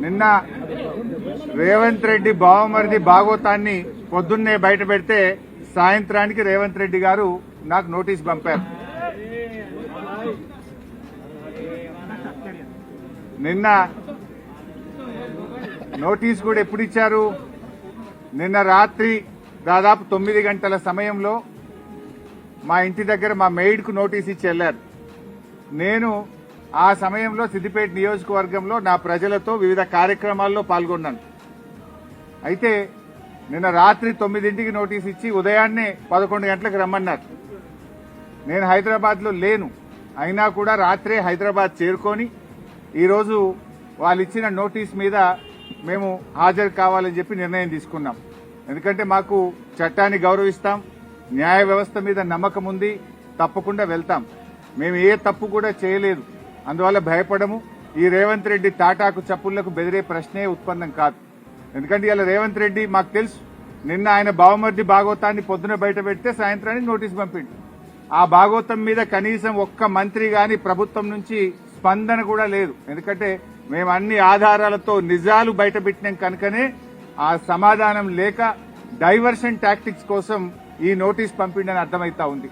నిన్న రేవంత్ రెడ్డి బావమరిది భాగోతాన్ని పొద్దున్నే బయట పెడితే సాయంత్రానికి రేవంత్ రెడ్డి గారు నాకు నోటీస్ పంపారు. నిన్న నోటీస్ కూడా ఎప్పుడు ఇచ్చారు? నిన్న రాత్రి దాదాపు 9 గంటల సమయంలో మా ఇంటి దగ్గర మా మెయిడ్కు నోటీస్ ఇచ్చి వెళ్లారు. నేను ఆ సమయంలో సిద్దిపేట నియోజకవర్గంలో నా ప్రజలతో వివిధ కార్యక్రమాల్లో పాల్గొన్నాను. అయితే నిన్న రాత్రి 9ంటికి నోటీస్ ఇచ్చి ఉదయాన్నే 11 గంటలకు రమ్మన్నారు. నేను హైదరాబాద్లో లేను. అయినా కూడా రాత్రే హైదరాబాద్ చేరుకొని ఈరోజు వాళ్ళు ఇచ్చిన నోటీస్ మీద మేము హాజరు కావాలని చెప్పి నిర్ణయం తీసుకున్నాం. ఎందుకంటే మాకు చట్టాన్ని గౌరవిస్తాం, న్యాయ వ్యవస్థ మీద నమ్మకం ఉంది, తప్పకుండా వెళ్తాం. మేము ఏ తప్పు కూడా చేయలేదు, అందువల్ల భయపడము. ఈ రేవంత్ రెడ్డి తాటాకు చప్పుళ్లకు బెదిరే ప్రశ్నే ఉత్పన్నం కాదు. ఎందుకంటే ఇలా రేవంత్ రెడ్డి మాకు తెలుసు, నిన్న ఆయన బావమర్ది భాగవతాన్ని పొద్దున బయట పెడితే సాయంత్రానికి నోటీస్ పంపిండు. ఆ భాగవతం మీద కనీసం ఒక్క మంత్రి గాని ప్రభుత్వం నుంచి స్పందన కూడా లేదు. ఎందుకంటే మేము అన్ని ఆధారాలతో నిజాలు బయట పెట్టినాం కనుకనే ఆ సమాధానం లేక డైవర్షన్ టాక్టిక్స్ కోసం ఈ నోటీస్ పంపిండని అర్థమైతా ఉంది.